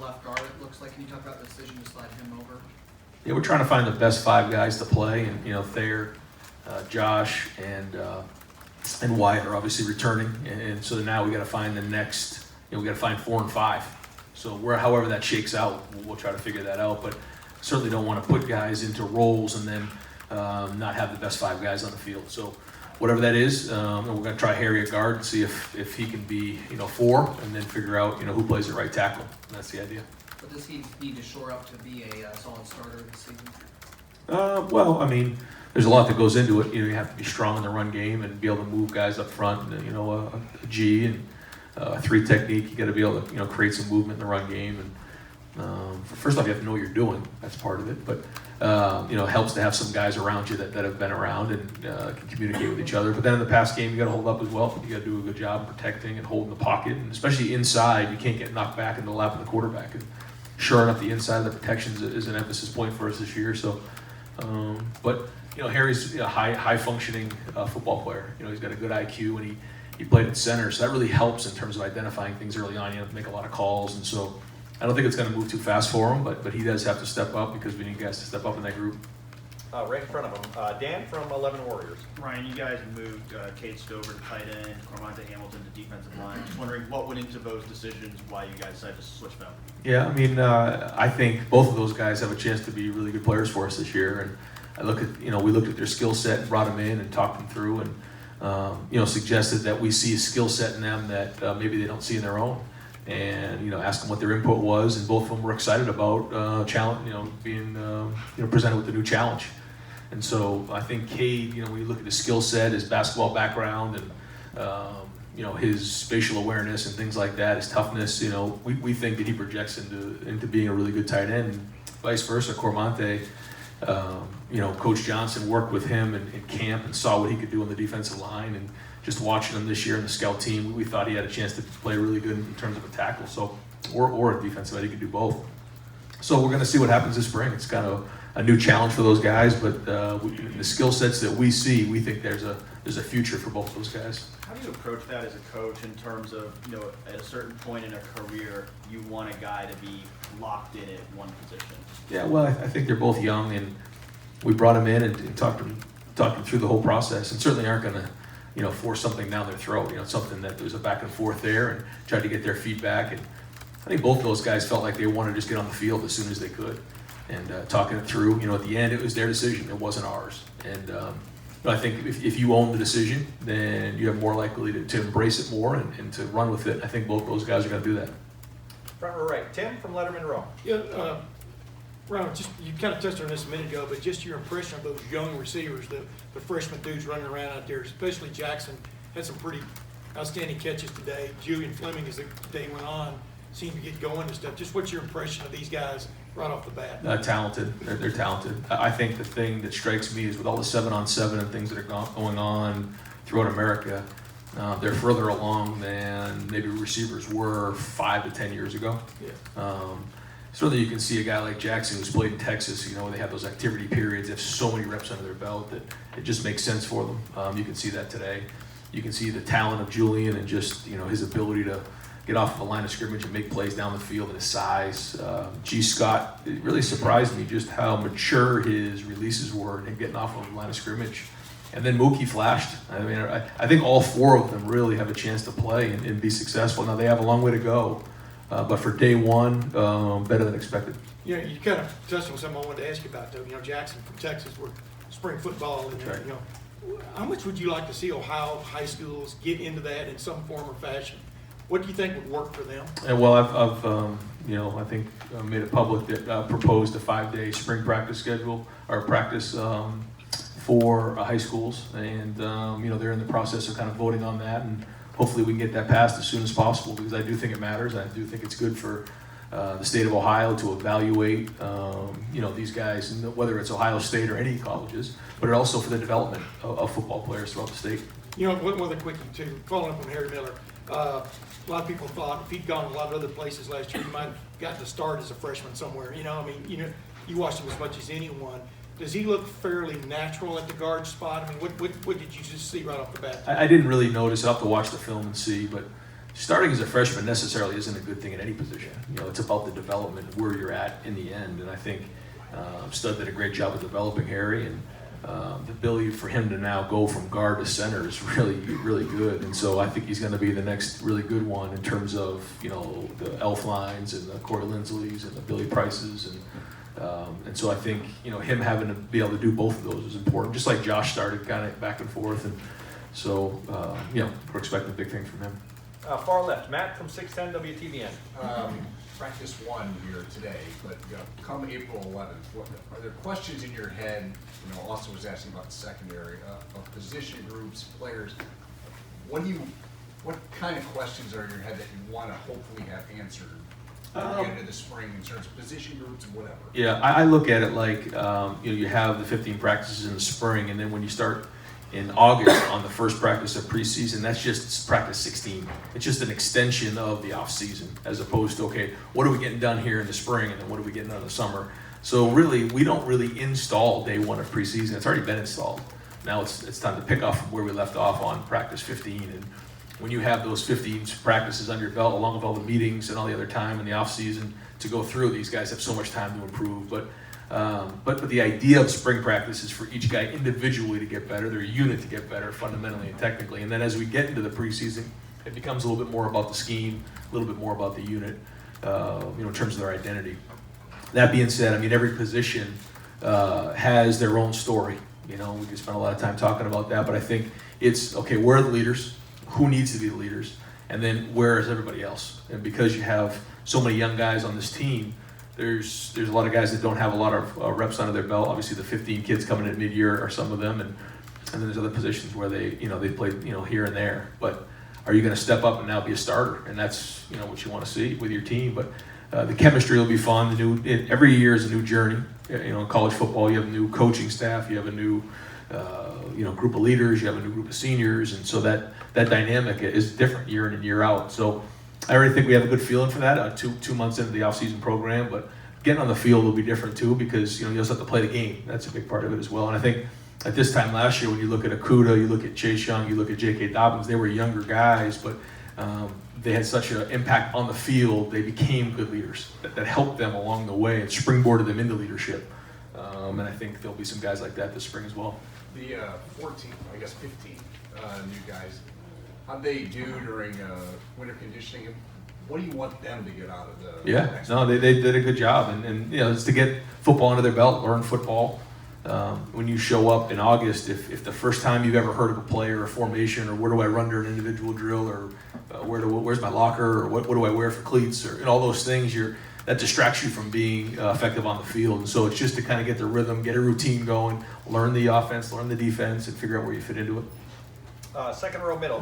left guard, it looks like. Can you talk about the decision to slide him over? Yeah, we're trying to find the best 5 guys to play, and Thayer, Josh, and Wyatt are obviously returning, and so now we got to find the next. We got to find 4 and 5. So however that shakes out, we'll try to figure that out. But certainly don't want to put guys into roles and then not have the best 5 guys on the field. So whatever that is, and we're going to try Harry at guard and see if he can be 4, and then figure out who plays at right tackle. And that's the idea. But does he need to shore up to be a solid starter this season? Well, I mean, there's a lot that goes into it. You have to be strong in the run game and be able to move guys up front. And, a G and a 3 technique. You got to be able to create some movement in the run game. And first off, you have to know what you're doing. That's part of it. But it helps to have some guys around you that have been around and can communicate with each other. But then in the pass game, you got to hold up as well. You got to do a good job protecting and holding the pocket, and especially inside, you can't get knocked back into the lap of the quarterback. And shoring up the inside of the protections is an emphasis point for us this year. So, but Harry's a high functioning football player. He's got a good IQ, and he played at center, so that really helps in terms of identifying things early on. You have to make a lot of calls, and so I don't think it's going to move too fast for him, but he does have to step up because we need guys to step up in that group. Right in front of him, Dan from 11 Warriors. Ryan, you guys moved Cade Stover to tight end, Cormonte Hamilton to defensive line. Just wondering what went into those decisions, why you guys decided to switch them. Yeah, I mean, I think both of those guys have a chance to be really good players for us this year. And I look at, we looked at their skill set and brought them in and talked them through and, suggested that we see a skill set in them that maybe they don't see in their own. And ask them what their input was, and both of them were excited about challenge, being presented with a new challenge. And so I think Cade, when you look at his skill set, his basketball background, and his spatial awareness and things like that, his toughness, we think that he projects into being a really good tight end. And vice versa, Cormonte, Coach Johnson worked with him in camp and saw what he could do on the defensive line, and just watching him this year in the scout team, we thought he had a chance to play really good in terms of a tackle, so or a defensive end. He could do both. So we're going to see what happens this spring. It's kind of a new challenge for those guys, but the skill sets that we see, we think there's a future for both those guys. How do you approach that as a coach in terms of, at a certain point in a career, you want a guy to be locked in at one position? Yeah, well, I think they're both young, and we brought them in and talked them through the whole process, and certainly aren't going to force something down their throat. Something that there's a back and forth there, and tried to get their feedback. And I think both of those guys felt like they wanted to just get on the field as soon as they could, and talking it through. At the end, it was their decision. It wasn't ours. And I think if you own the decision, then you're more likely to embrace it more and to run with it. I think both those guys are going to do that. Front row right, Tim from Letterman Row. Yeah, Ron, you kind of touched on this a minute ago, but just your impression of those young receivers, the freshman dudes running around out there, especially Jackson, had some pretty outstanding catches today. Julian Fleming, as the day went on, seemed to get going and stuff. Just what's your impression of these guys right off the bat? Talented. They're talented. I think the thing that strikes me is with all the 7-on-7 and things that are going on throughout America, they're further along than maybe receivers were 5 to 10 years ago. Yeah. Certainly you can see a guy like Jackson who's played in Texas, they have those activity periods, they have so many reps under their belt that it just makes sense for them. You can see that today. You can see the talent of Julian and just, his ability to get off the line of scrimmage and make plays down the field and his size. G. Scott, it really surprised me just how mature his releases were and getting off of the line of scrimmage. And then Mookie flashed. I mean, I think all 4 of them really have a chance to play and be successful. Now they have a long way to go. But for day one, better than expected. You kind of touched on something I wanted to ask you about, though. Jackson from Texas, where spring football, and right. How much would you like to see Ohio high schools get into that in some form or fashion? What do you think would work for them? And well, I've I think made it public that proposed a 5-day spring practice schedule or practice for high schools, and they're in the process of kind of voting on that, and hopefully we can get that passed as soon as possible, because I do think it matters. I do think it's good for the state of Ohio to evaluate, these guys, whether it's Ohio State or any colleges, but also for the development of football players throughout the state. One other quickie too, following up on Harry Miller. A lot of people thought if he'd gone a lot of other places last year, he might have gotten to start as a freshman somewhere. You watched him as much as anyone. Does he look fairly natural at the guard spot? I mean, what did you just see right off the bat? I didn't really notice. I'll have to watch the film and see, but starting as a freshman necessarily isn't a good thing at any position. You know, it's about the development, where you're at in the end. And I think Stud did a great job of developing Harry, and the ability for him to now go from guard to center is really, really good. And so I think he's going to be the next really good one in terms of, you know, the Elf Lines and the Corey Linsleys and the Billy Prices. And so I think, you know, him having to be able to do both of those is important, just like Josh started kind of back and forth. And so, you know, we're expecting big things from him. Far left, Matt from 610 WTVN. Practice one here today, but come April 11th, are there questions in your head? You know, Austin was asking about the secondary of position groups, players. What kind of questions are in your head that you want to hopefully have answered at the end of the spring in terms of position groups and whatever? Yeah, I look at it like, you know, you have the 15 practices in the spring, and then when you start in August on the first practice of preseason, that's just practice 16. It's just an extension of the off season, as opposed to, okay, what are we getting done here in the spring, and then what are we getting done in the summer? So really, we don't really install day one of preseason. It's already been installed. Now it's time to pick up from where we left off on practice 15. And when you have those 15 practices under your belt, along with all the meetings and all the other time in the off season to go through, these guys have so much time to improve. But the idea of spring practice is for each guy individually to get better, their unit to get better fundamentally and technically. And then as we get into the preseason, it becomes a little bit more about the scheme, a little bit more about the unit, you know, in terms of their identity. That being said, I mean, every position has their own story. You know, we could spend a lot of time talking about that, but I think it's, okay, where are the leaders? Who needs to be the leaders? And then where is everybody else? And because you have so many young guys on this team, there's a lot of guys that don't have a lot of reps under their belt. Obviously, the 15 kids coming in mid-year are some of them, and then there's other positions where they played, you know, here and there. But are you going to step up and now be a starter? And that's, you know, what you want to see with your team. But the chemistry will be fun. Every year is a new journey. You know, in college football, you have a new coaching staff, you have a new you know, group of leaders, you have a new group of seniors, and so that dynamic is different year in and year out. So I already think we have a good feeling for that 2 months into the off-season program, but getting on the field will be different too, because, you know, you also have to play the game. That's a big part of it as well. And I think at this time last year, when you look at Akuda, you look at Chase Young, you look at J.K. Dobbins, they were younger guys, but they had such an impact on the field, they became good leaders that helped them along the way and springboarded them into leadership. And I think there'll be some guys like that this spring as well. The 14, I guess 15 new guys, how'd they do during winter conditioning? What do you want them to get out of the next they did a good job, and you know, it's to get football under their belt, learn football. When you show up in August, if the first time you've ever heard of a play or a formation, or where do I run during an individual drill, or where's my locker, or what do I wear for cleats, or all those things, that distracts you from being effective on the field. And so it's just to kind of get the rhythm, get a routine going, learn the offense, learn the defense, and figure out where you fit into it. Second row middle.